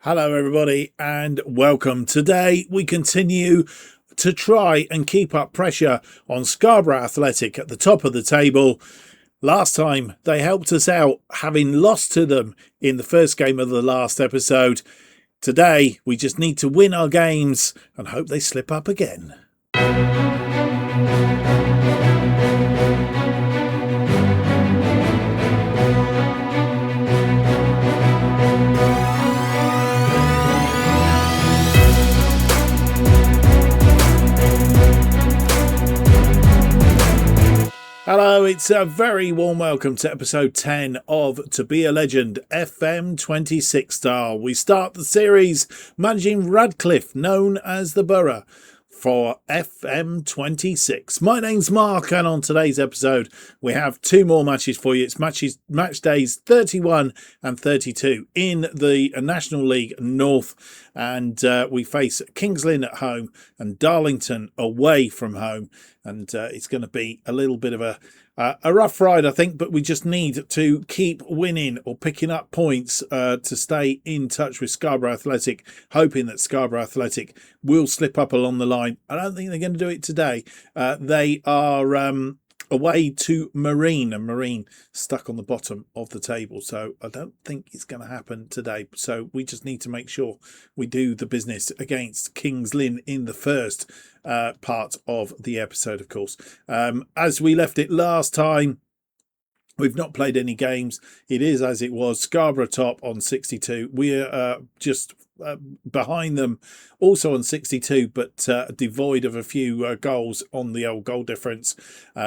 Hello everybody and welcome. Today we continue to try and keep up pressure on Scarborough Athletic at the top of the table. Last time they helped us out, having lost to them in the first game of the last episode. Today we just need to win our games and hope they slip up again. Hello, it's a very warm welcome to episode 10 of To Be a Legend, FM26 style. We start the series managing Radcliffe, known as the Borough, for FM26. My name's Mark, and on today's episode we have two more matches for you. It's match days 31 and 32 in the National League North, and we face Kings Lynn at home and Darlington away from home, and it's going to be a little bit of a rough ride, I think, but we just need to keep winning or picking up points to stay in touch with Scarborough Athletic, hoping that Scarborough Athletic will slip up along the line. I don't think they're going to do it today. They are away to Marine, and Marine stuck on the bottom of the table, so I don't think it's going to happen today. So we just need to make sure we do the business against Kings Lynn in the first part of the episode, of course. As we left it last time, we've not played any games. It is as it was. Scarborough top on 62. We're just behind them, also on 62, but devoid of a few goals on the old goal difference.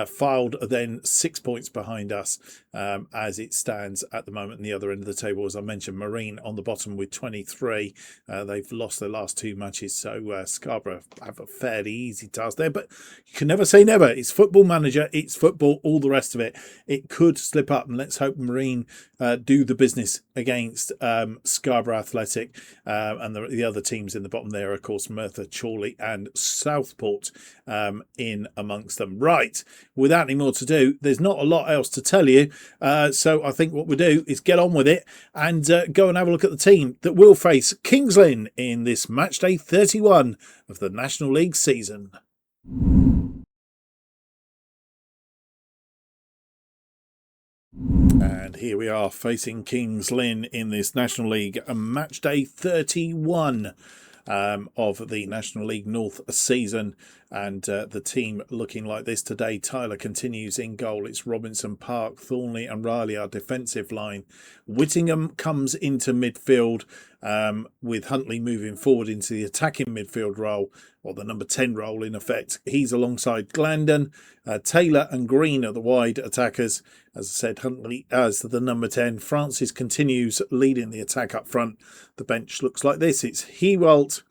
Filed then 6 points behind us as it stands at the moment in the other end of the table. As I mentioned, Marine on the bottom with 23. They've lost their last two matches, so Scarborough have a fairly easy task there, but you can never say never. It's Football Manager, it's football, all the rest of it. It could slip up, and let's hope Marine do the business against Scarborough Athletic. And the other teams in the bottom there, of course, Merthyr, Chorley and Southport in amongst them. Right, without any more to do, there's not a lot else to tell you. So I think what we'll do is get on with it and go and have a look at the team that will face Kings Lynn in this match day 31 of the National League season. And here we are facing Kings Lynn in this National League match day 31 of the National League North season. And the team looking like this today. Tyler continues in goal. It's Robinson, Park, Thornley and Riley, our defensive line. Whittingham comes into midfield with Huntley moving forward into the attacking midfield role, or the number 10 role in effect. He's alongside Glandon. Taylor and Green are the wide attackers. As I said, Huntley as the number 10. Francis continues leading the attack up front. The bench looks like this. It's Hewalt,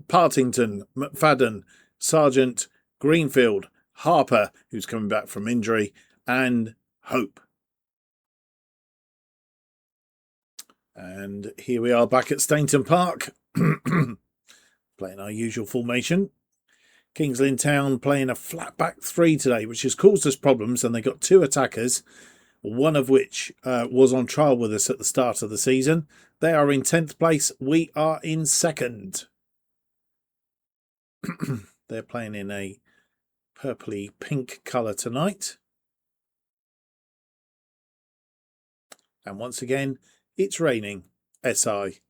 Partington, McFadden, Sargent, Greenfield, Harper, who's coming back from injury, and Hope. And here we are back at Stainton Park, playing our usual formation. Kings Lynn Town playing a flat back three today, which has caused us problems, and they got two attackers, one of which was on trial with us at the start of the season. They are in 10th place. We are in 2nd. They're playing in a purpley pink colour tonight. And once again, it's raining. SI.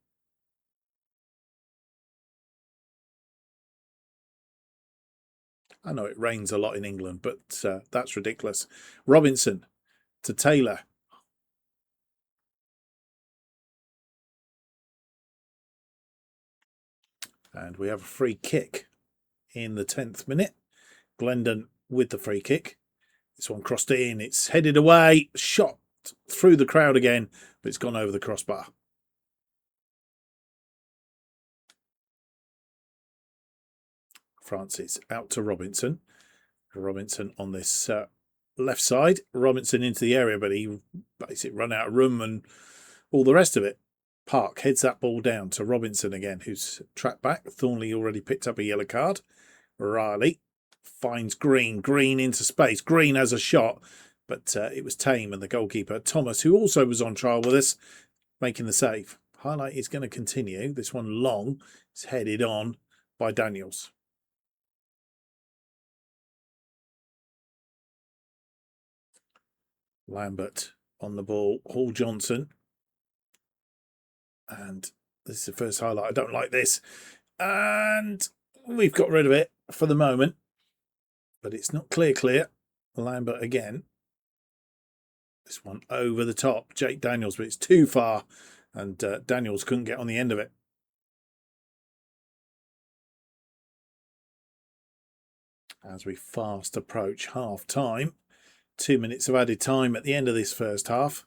I know it rains a lot in England, but that's ridiculous. Robinson to Taylor. And we have a free kick in the 10th minute. Glendon with the free kick. This one crossed in. It's headed away. Shot through the crowd again, but it's gone over the crossbar. Francis out to Robinson. Robinson on this left side. Robinson into the area, but he basically run out of room and all the rest of it. Park heads that ball down to Robinson again, who's tracked back. Thornley already picked up a yellow card. Riley finds Green. Green into space. Green has a shot, but it was tame, and the goalkeeper, Thomas, who also was on trial with us, making the save. Highlight is going to continue. This one long is headed on by Daniels. Lambert on the ball. Hall Johnson. And this is the first highlight. I don't like this. And we've got rid of it for the moment. But it's not clear. Lambert again. This one over the top. Jake Daniels, but it's too far. And Daniels couldn't get on the end of it. As we fast approach half time. 2 minutes of added time at the end of this first half.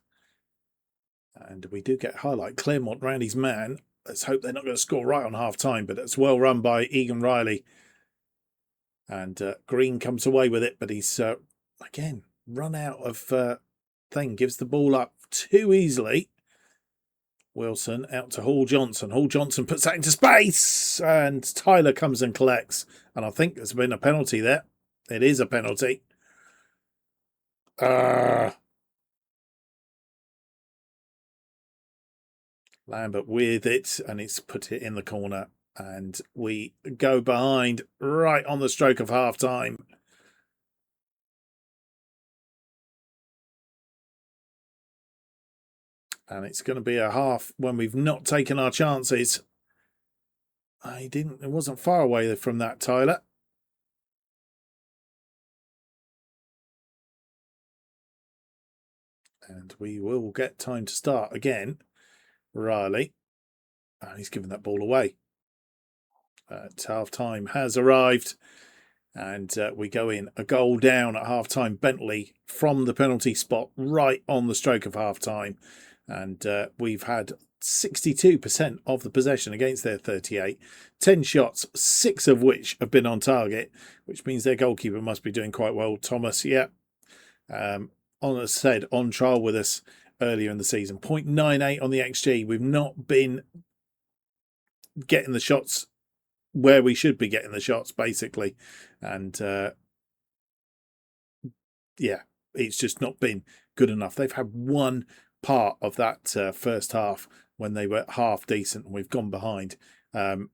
And we do get highlight. Claremont round his man. Let's hope they're not going to score right on half time, but it's well run by Egan Riley. And Green comes away with it, but he's, again, run out of thing. Gives the ball up too easily. Wilson out to Hall Johnson. Hall Johnson puts that into space. And Tyler comes and collects. And I think there's been a penalty there. It is a penalty. Lambert with it, and it's put it in the corner. And we go behind right on the stroke of half time. And it's going to be a half when we've not taken our chances. It wasn't far away from that, Tyler. And we will get time to start again. Riley. He's given that ball away. Half time has arrived. And we go in a goal down at half time. Bentley from the penalty spot right on the stroke of half time. And we've had 62% of the possession against their 38. 10 shots, 6 of which have been on target, which means their goalkeeper must be doing quite well. Thomas, yeah. On trial with us earlier in the season. 0.98 on the XG. We've not been getting the shots where we should be getting the shots, basically. And, yeah, it's just not been good enough. They've had one part of that first half when they were half decent and we've gone behind.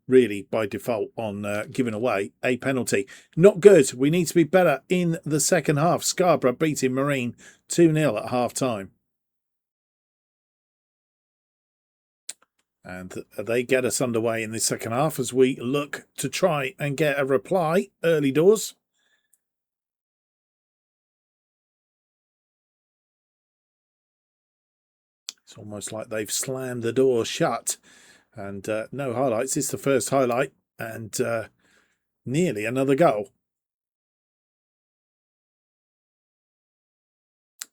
Really by default on giving away a penalty. Not good. We need to be better in the second half. Scarborough beating Marine 2-0 at half time. And they get us underway in the second half as we look to try and get a reply early doors. It's almost like they've slammed the door shut. And no highlights. It's the first highlight. And nearly another goal.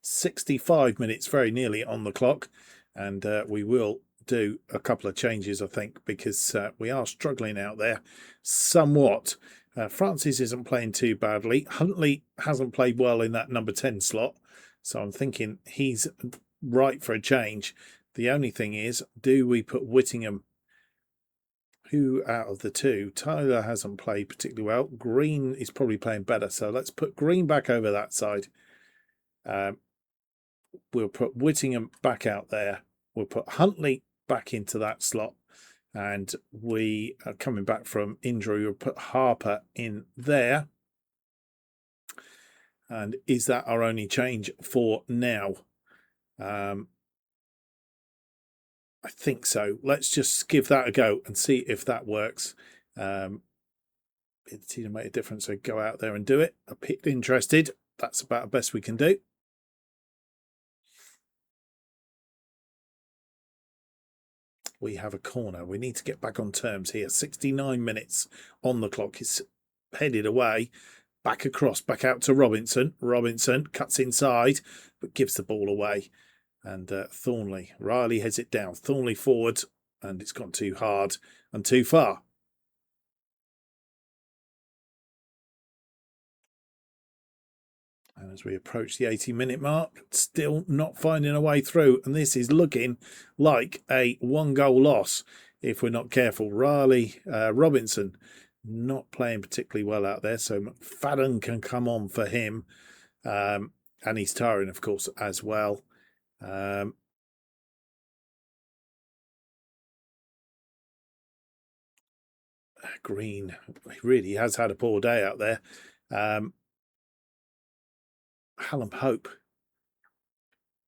65 minutes very nearly on the clock. And we will do a couple of changes, I think, because we are struggling out there somewhat. Francis isn't playing too badly. Huntley hasn't played well in that number 10 slot. So I'm thinking he's right for a change. The only thing is, do we put Whittingham? Who out of the two? Tyler hasn't played particularly well. Green is probably playing better. So let's put Green back over that side. We'll put Whittingham back out there. We'll put Huntley back into that slot. And we are coming back from injury. We'll put Harper in there. And is that our only change for now? I think so. Let's just give that a go and see if that works. It's to make a difference, so go out there and do it. I picked interested. That's about the best we can do. We have a corner. We need to get back on terms here. 69 minutes on the clock. It's headed away. Back across, back out to Robinson. Robinson cuts inside, but gives the ball away. And Thornley. Riley heads it down. Thornley forward. And it's gone too hard and too far. And as we approach the 80-minute mark, still not finding a way through. And this is looking like a one-goal loss if we're not careful. Robinson not playing particularly well out there. So McFadden can come on for him. And he's tiring, of course, as well. Green really has had a poor day out there. Hallam Hope,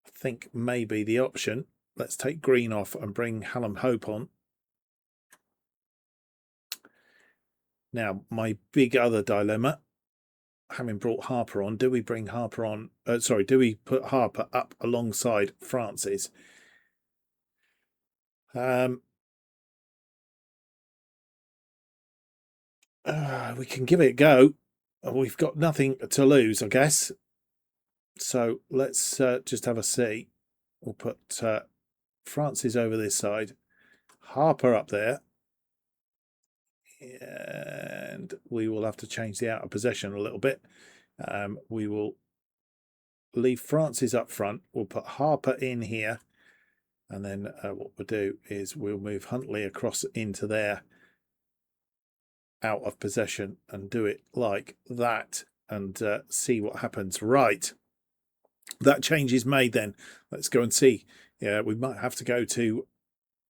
I think, may be the option. Let's take Green off and bring Hallam Hope on. Now, my big other dilemma, having brought Harper on, do we bring Harper on? Do we put Harper up alongside Francis? We can give it a go. We've got nothing to lose, I guess. So let's just have a see. We'll put Francis over this side, Harper up there, and we will have to change the out of possession a little bit. We will leave Francis up front. We'll put Harper in here, and then what we'll do is we'll move Huntley across into there, out of possession, and do it like that, and see what happens. Right, that change is made. Then let's go and see. Yeah, we might have to go to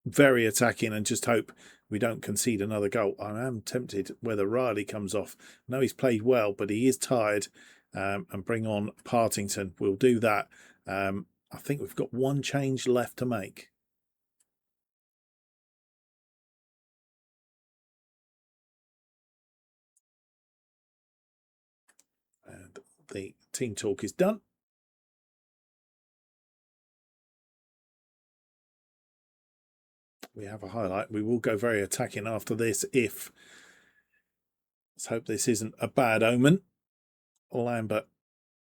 very attacking and just hope we don't concede another goal. I am tempted whether Riley comes off. I know he's played well, but he is tired, and bring on Partington. We'll do that. I think we've got one change left to make. And the team talk is done. We have a highlight. We will go very attacking after this if... Let's hope this isn't a bad omen. Lambert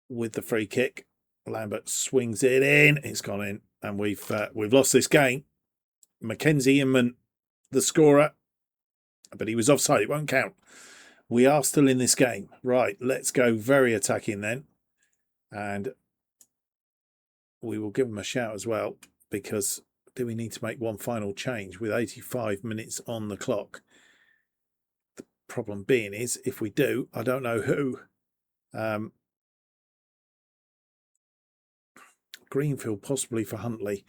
with the free kick. Lambert swings it in. It's gone in. And we've lost this game. Mackenzie Inman, the scorer. But he was offside. It won't count. We are still in this game. Right, let's go very attacking then. And we will give them a shout as well, because... do we need to make one final change with 85 minutes on the clock? The problem being is, if we do, I don't know who. Greenfield possibly for Huntley.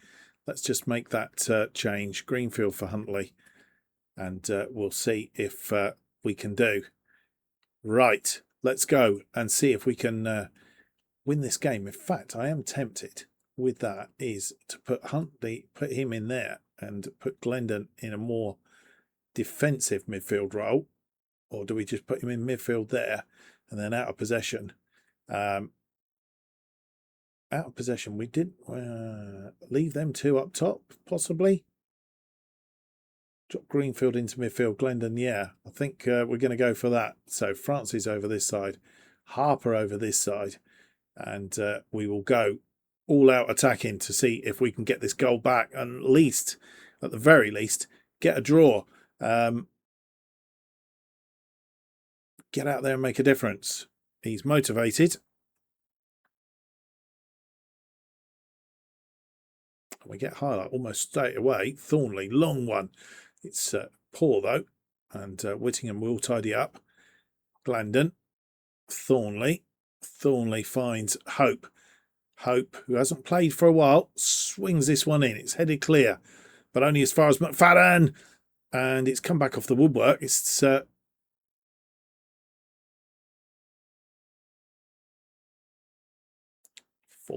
Let's just make that change. Greenfield for Huntley. And we'll see if we can do. Right, let's go and see if we can win this game. In fact, I am tempted with that is to put Huntley, put him in there, and put Glendon in a more defensive midfield role. Or do we just put him in midfield there and then out of possession? Out of possession, we did leave them two up top, possibly. Drop Greenfield into midfield, Glendon, yeah. I think we're going to go for that. So Francis over this side, Harper over this side, and we will go all out attacking to see if we can get this goal back, and at the very least, get a draw. Get out there and make a difference. He's motivated. We get highlight almost straight away. Thornley, long one. It's poor though, and Whittingham will tidy up. Glendon, Thornley. Thornley finds Hope. Hope, who hasn't played for a while, swings this one in. It's headed clear, but only as far as McFadden. And it's come back off the woodwork. It's 4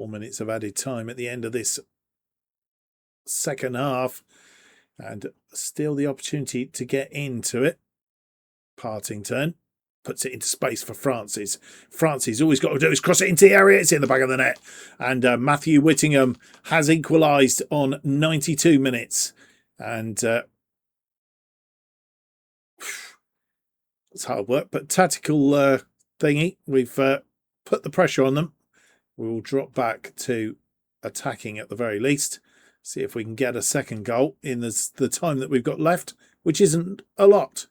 minutes of added time at the end of this second half. And still the opportunity to get into it. Partington puts it into space for Francis. Francis, all he's got to do is cross it into the area. It's in the back of the net. And Matthew Whittingham has equalised on 92 minutes. And it's hard work, but tactical thingy. We've put the pressure on them. We will drop back to attacking at the very least. See if we can get a second goal in the time that we've got left, which isn't a lot.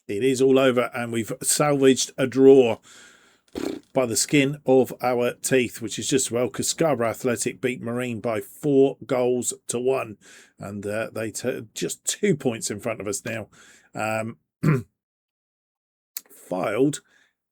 It is all over, and we've salvaged a draw by the skin of our teeth, which is just well, because Scarborough Athletic beat Marine by 4-1, and they just 2 points in front of us now. Filed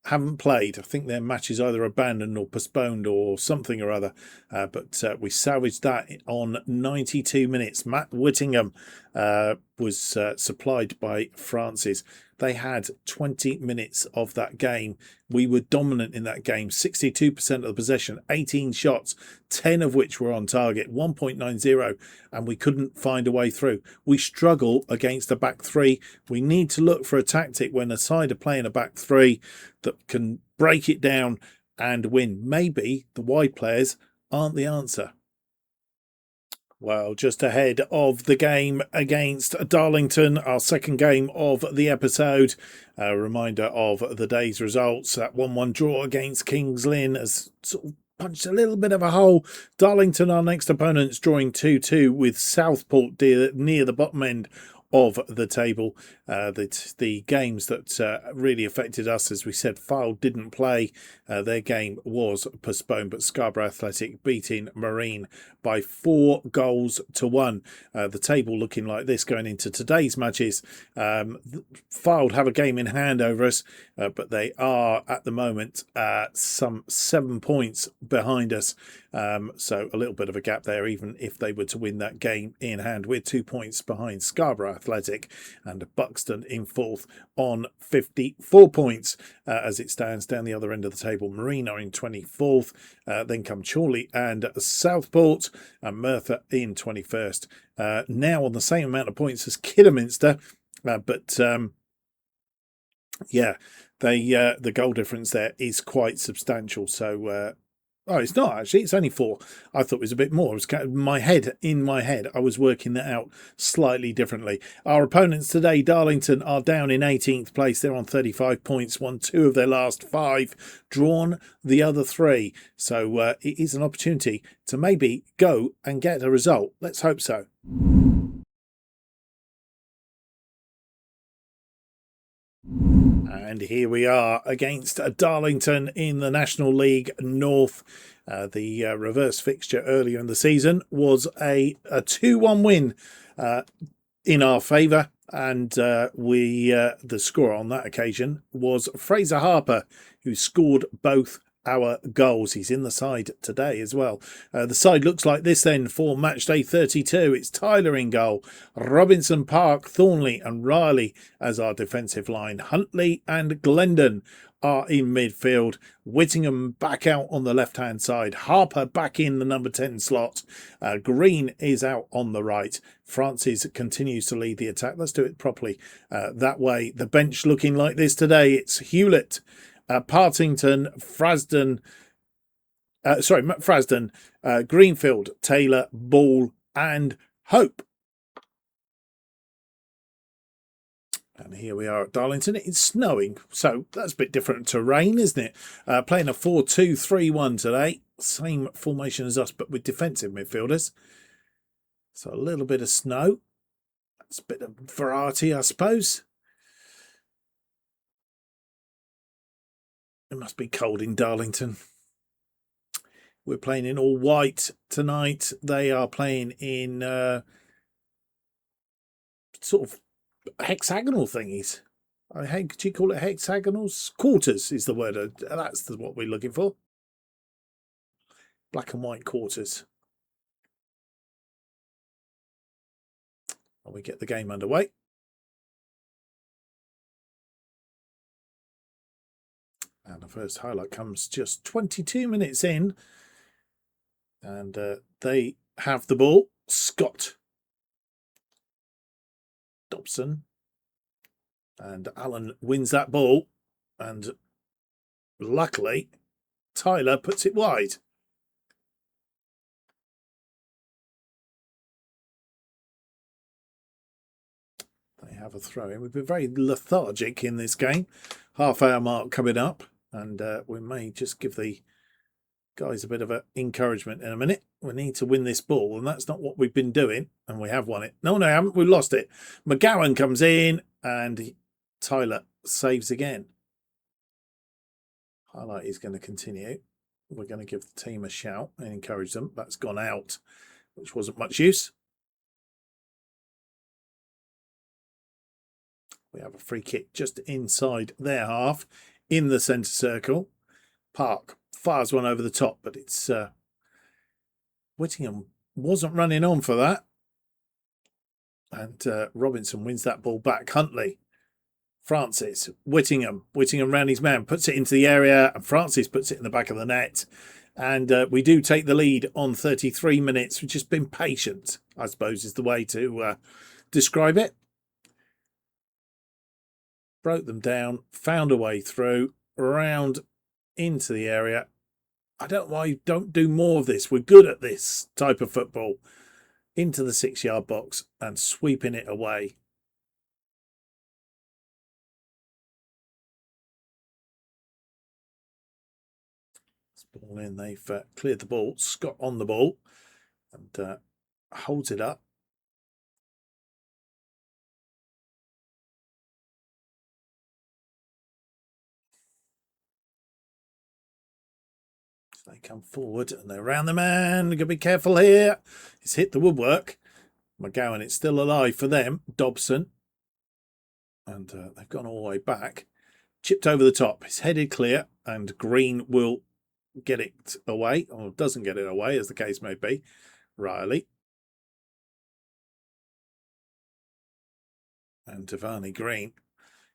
haven't played. I think their match is either abandoned or postponed or something or other. But we salvaged that on 92 minutes. Matt Whittingham was supplied by Francis. They had 20 minutes of that game. We were dominant in that game. 62% of the possession, 18 shots, 10 of which were on target, 1.90, and we couldn't find a way through. We struggle against a back three. We need to look for a tactic when a side are playing a back three that can break it down and win. Maybe the wide players aren't the answer. Well, just ahead of the game against Darlington, our second game of the episode. A reminder of the day's results. That 1-1 draw against Kings Lynn has sort of punched a little bit of a hole. Darlington, our next opponents, drawing 2-2 with Southport near the bottom end of the table. The games that really affected us, as we said, Fylde didn't play. Their game was postponed, but Scarborough Athletic beating Marine by 4-1. The table looking like this going into today's matches. Fylde have a game in hand over us, but they are at the moment some 7 points behind us. So a little bit of a gap there, even if they were to win that game in hand. We're 2 points behind Scarborough Athletic, and Buxton in fourth on 54 points as it stands down the other end of the table. Marine are in 24th, then come Chorley and Southport, and Merthyr in 21st. Now on the same amount of points as Kidderminster, but yeah, the goal difference there is quite substantial. So oh, it's not actually. It's only 4. I thought it was a bit more. It was kind of in my head, I was working that out slightly differently. Our opponents today, Darlington, are down in 18th place. They're on 35 points, won 2 of their last 5, drawn the other 3. So it is an opportunity to maybe go and get a result. Let's hope so. And here we are against Darlington in the National League North. The reverse fixture earlier in the season was a 2-1 win in our favour. And the score on that occasion was Fraser Harper, who scored both our goals. He's in the side today as well. The side looks like this then for match day 32. It's Tyler in goal, Robinson, Park, Thornley and Riley as our defensive line. Huntley and Glendon are in midfield. Whittingham back out on the left hand side. Harper back in the number 10 slot. Green is out on the right. Francis continues to lead the attack. Let's do it properly that way. The bench looking like this today. It's Hewlett, Partington, Frasden, Greenfield, Taylor, Ball and Hope. And here we are at Darlington. It's snowing, so that's a bit different terrain, isn't it? Playing a 4-2-3-1 today. Same formation as us, but with defensive midfielders. So a little bit of snow. That's a bit of variety, I suppose. It must be cold in Darlington. We're playing in all white tonight. They are playing in sort of hexagonal thingies. Could you call it hexagonals? Quarters is the word. That's what we're looking for. Black and white quarters. While we get the game underway. And the first highlight comes just 22 minutes in. And they have the ball. Scott, Dobson, and Allen wins that ball. And luckily, Tyler puts it wide. They have a throw in. We've been very lethargic in this game. Half-hour mark coming up. And we may just give the guys a bit of encouragement in a minute. We need to win this ball, and that's not what we've been doing. And we have won it. No, we haven't. We lost it. McGowan comes in, and Tyler saves again. Highlight is going to continue. We're going to give the team a shout and encourage them. That's gone out, which wasn't much use. We have a free kick just inside their half. in the centre circle. Park fires one over the top, but it's Whittingham wasn't running on for that. And Robinson wins that ball back. Huntley, Francis, Whittingham round his man, puts it into the area, and Francis puts it in the back of the net. And we do take the lead on 33 minutes. We've just been patient, I suppose, is the way to describe it. Broke them down, found a way through, around into the area. I don't know why you don't do more of this. We're good at this type of football. Into the 6-yard box and sweeping it away. Ball in, they've cleared the ball. Scott on the ball and holds it up. So they come forward and they're around the man. You've got to be careful here. It's hit the woodwork. McGowan, it's still alive for them. Dobson. And they've gone all the way back. Chipped over the top. It's headed clear and Green will get it away, or doesn't get it away, as the case may be. Riley. And Devani Green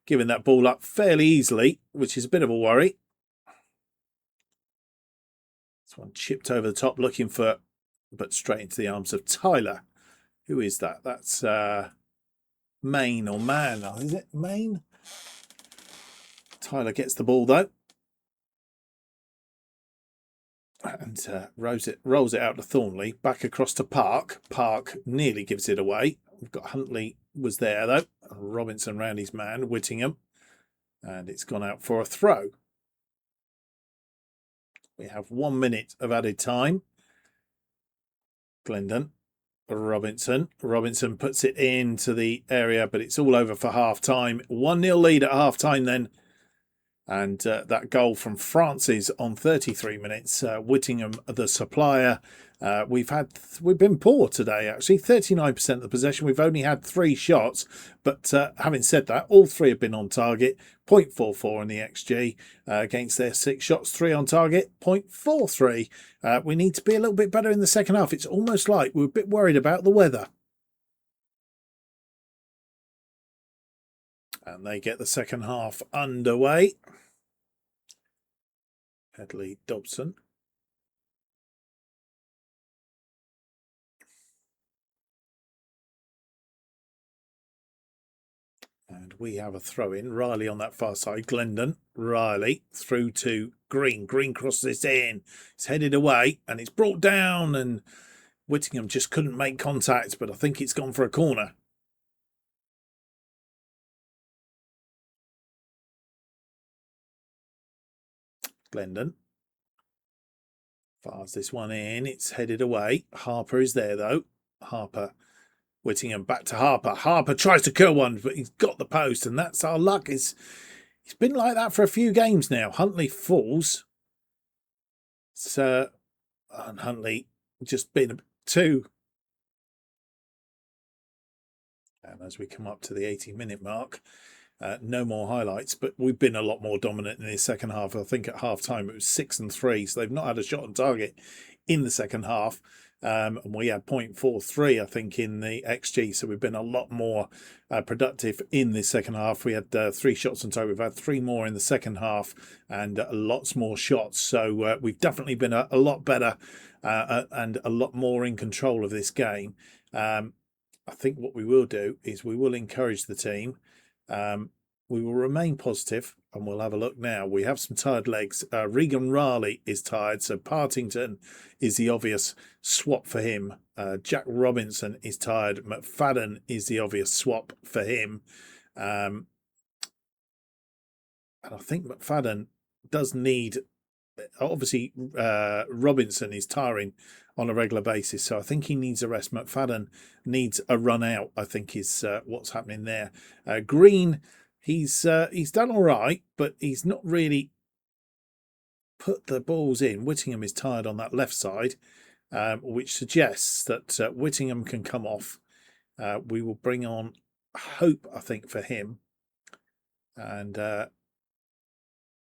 giving that ball up fairly easily, which is a bit of a worry. This one chipped over the top, looking for, but straight into the arms of Tyler. Who is that? That's Main or Man. Is it Main? Tyler gets the ball though. And rolls it out to Thornley, back across to Park. Park nearly gives it away. We've got Huntley was there though. Robinson round his man, Whittingham. And it's gone out for a throw. We have 1 minute of added time. Glendon, Robinson. Robinson puts it into the area, but it's all over for half-time. 1-0 lead at half-time then. And that goal from Francis on 33 minutes. Whittingham, the supplier. We've been poor today, actually. 39% of the possession. We've only had 3 shots. But having said that, all 3 have been on target. 0.44 in the XG against their 6 shots. 3 on target. 0.43. We need to be a little bit better in the second half. It's almost like we're a bit worried about the weather. And they get the second half underway. Headley, Dobson. And we have a throw in. Riley on that far side. Glendon. Riley through to Green. Green crosses in. It's headed away and it's brought down. And Whittingham just couldn't make contact, but I think it's gone for a corner. Glendon fires this one in. It's headed away. Harper is there though. Harper. Whittingham back to Harper. Harper tries to curl one, but he's got the post, and that's our luck. It's been like that for a few games now. Huntley falls. So, and Huntley just been a bit too. And as we come up to the 80-minute mark, no more highlights, but we've been a lot more dominant in the second half. I think at half time it was 6-3, so they've not had a shot on target in the second half. And we had 0.43, I think, in the XG, so we've been a lot more productive in the second half. We had 3 shots on target. We've had 3 more in the second half and lots more shots. So we've definitely been a lot better and a lot more in control of this game. I think what we will do is we will encourage the team. We will remain positive, and we'll have a look now. We have some tired legs. Regan Raleigh is tired, so Partington is the obvious swap for him. Jack Robinson is tired. McFadden is the obvious swap for him. And I think McFadden does need... Obviously, Robinson is tiring on a regular basis, so I think he needs a rest. McFadden needs a run out, I think, is what's happening there. Green, he's done all right, but he's not really put the balls in. Whittingham is tired on that left side, which suggests that Whittingham can come off. We will bring on Hope, I think, for him. And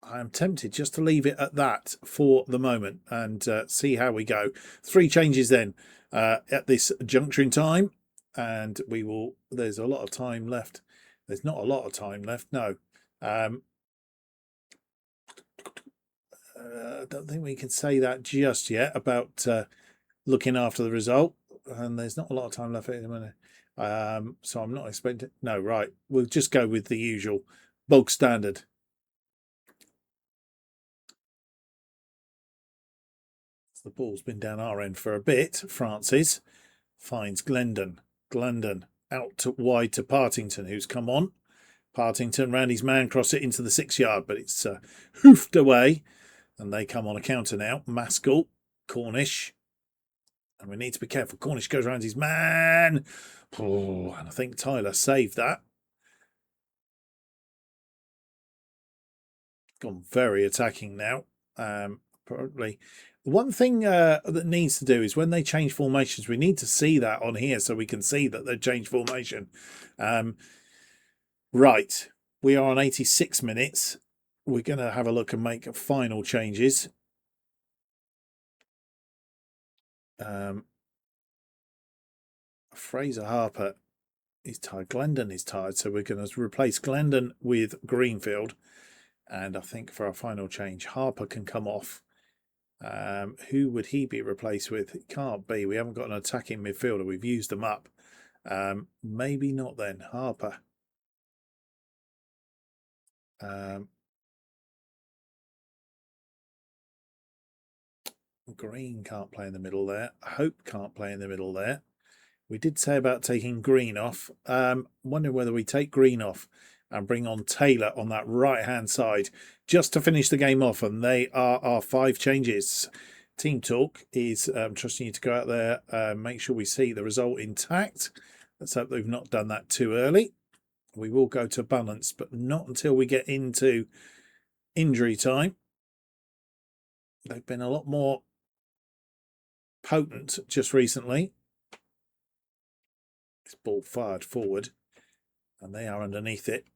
I'm tempted just to leave it at that for the moment and see how we go. 3 changes then at this juncture in time, and we will. There's a lot of time left. There's not a lot of time left. No. I don't think we can say that just yet about looking after the result. And there's not a lot of time left at the minute. So I'm not expecting. No, right. We'll just go with the usual bog standard. The ball's been down our end for a bit. Francis finds Glendon. Glendon out to wide to Partington, who's come on. Partington round his man, cross it into the 6-yard, but it's hoofed away. And they come on a counter now. Maskell, Cornish. And we need to be careful. Cornish goes around his man. Oh, and I think Tyler saved that. Gone very attacking now. Probably. One thing that needs to do is when they change formations, we need to see that on here so we can see that they've changed formation. Right. We are on 86 minutes. We're going to have a look and make final changes. Fraser Harper is tired. Glendon is tired. So we're going to replace Glendon with Greenfield. And I think for our final change, Harper can come off. Who would he be replaced with? It can't be. We haven't got an attacking midfielder. We've used them up. Maybe not then. Harper. Green can't play in the middle there. Hope can't play in the middle there. We did say about taking Green off. Wondering whether we take Green off and bring on Taylor on that right-hand side just to finish the game off. And they are our 5 changes. Team Talk is trusting you to go out there, make sure we see the result intact. Let's hope they've not done that too early. We will go to balance, but not until we get into injury time. They've been a lot more potent just recently. This ball fired forward, and they are underneath it.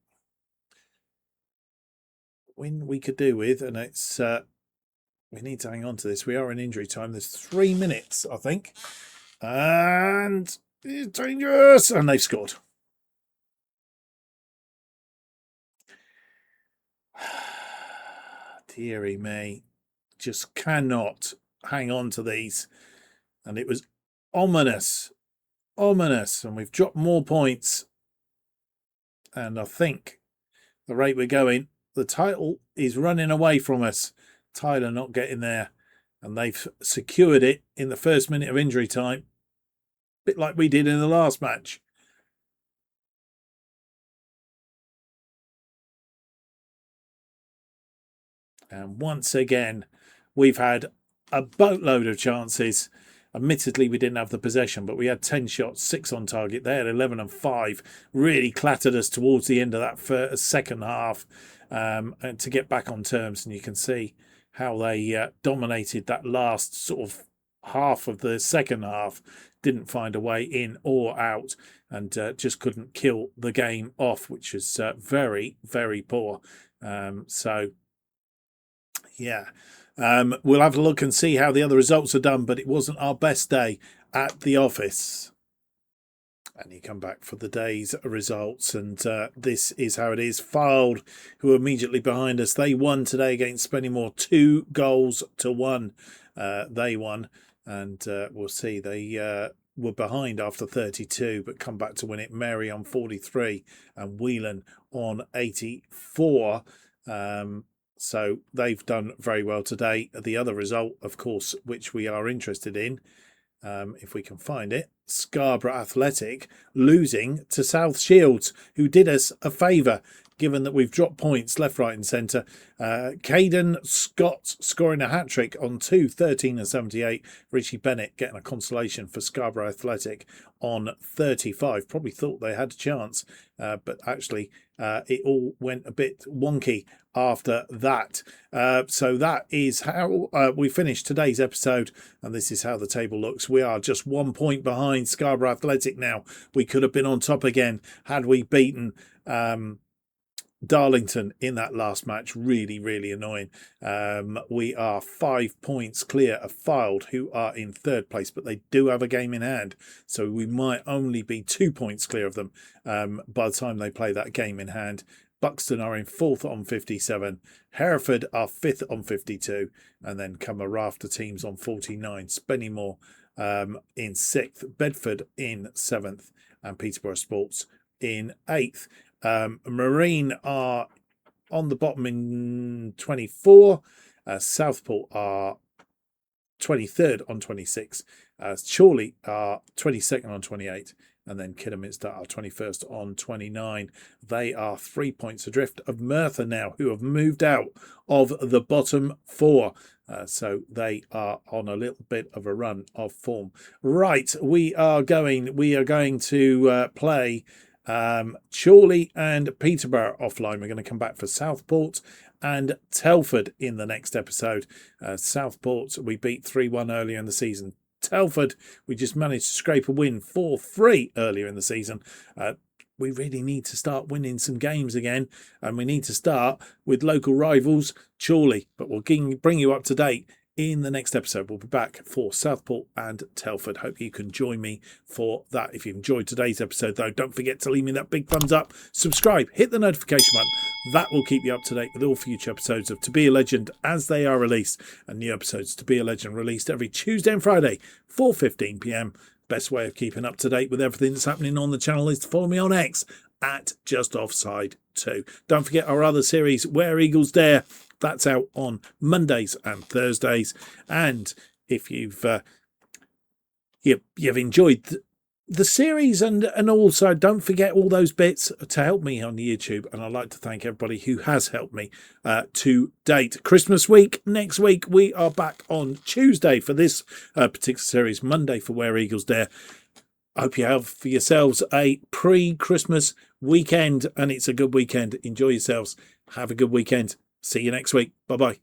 Win we could do with, and it's we need to hang on to this. We are in injury time. There's 3 minutes, I think, and it's dangerous, and they've scored. Deary me, just cannot hang on to these, and it was ominous, and we've dropped more points, and I think the rate we're going, the title is running away from us. Tyler not getting there, and they've secured it in the first minute of injury time, a bit like we did in the last match. And once again, we've had a boatload of chances. Admittedly, we didn't have the possession, but we had 10 shots, 6 on target. They had 11 and 5. Really clattered us towards the end of that second half and to get back on terms. And you can see how they dominated that last sort of half of the second half. Didn't find a way in or out, and just couldn't kill the game off, which was very, very poor. So, yeah. We'll have a look and see how the other results are done, but it wasn't our best day at the office. And you come back for the day's results, and this is how it is. Fylde, who are immediately behind us, they won today against Spennymoor 2-1. They won, and we'll see. They were behind after 32, but come back to win it. Mary on 43 and Whelan on 84. So they've done very well today. The other result, of course, which we are interested in, if we can find it, Scarborough Athletic losing to South Shields, who did us a favour, given that we've dropped points left, right and centre. Caden Scott scoring a hat-trick on 2, 13 and 78. Richie Bennett getting a consolation for Scarborough Athletic on 35. Probably thought they had a chance, but actually it all went a bit wonky after that. So that is how we finished today's episode, and this is how the table looks. We are just 1 point behind Scarborough Athletic now. We could have been on top again had we beaten Darlington in that last match. Really, really annoying. We are 5 points clear of Fylde, who are in third place, but they do have a game in hand. So we might only be 2 points clear of them by the time they play that game in hand. Buxton are in fourth on 57. Hereford are fifth on 52. And then come a raft of teams on 49. Spennymoor in sixth. Bedford in seventh. And Peterborough Sports in eighth. Marine are on the bottom in 24. Southport are 23rd on 26. Chorley are 22nd on 28. And then Kidderminster are 21st on 29. They are 3 points adrift of Merthyr now, who have moved out of the bottom four. So they are on a little bit of a run of form. Right, we are going to play Chorley and Peterborough offline. We're going to come back for Southport and Telford in the next episode. Southport, we beat 3-1 earlier in the season. Telford, we just managed to scrape a win 4-3 earlier in the season. We really need to start winning some games again, and we need to start with local rivals, Chorley. But we'll bring you up to date in the next episode. We'll be back for Southport and Telford. Hope you can join me for that. If you enjoyed today's episode, though, don't forget to leave me that big thumbs up, subscribe, hit the notification button. That will keep you up to date with all future episodes of To Be a Legend as they are released. And new episodes To Be a Legend released every Tuesday and Friday, 4:15 p.m. Best way of keeping up to date with everything that's happening on the channel is to follow me on X at JustOffside2. Don't forget our other series, Where Eagles Dare. That's out on Mondays and Thursdays. And if you've enjoyed the series and also don't forget all those bits to help me on YouTube. And I'd like to thank everybody who has helped me to date. Christmas week, next week, we are back on Tuesday for this particular series, Monday for Where Eagles Dare. I hope you have for yourselves a pre-Christmas weekend, and it's a good weekend. Enjoy yourselves. Have a good weekend. See you next week. Bye-bye.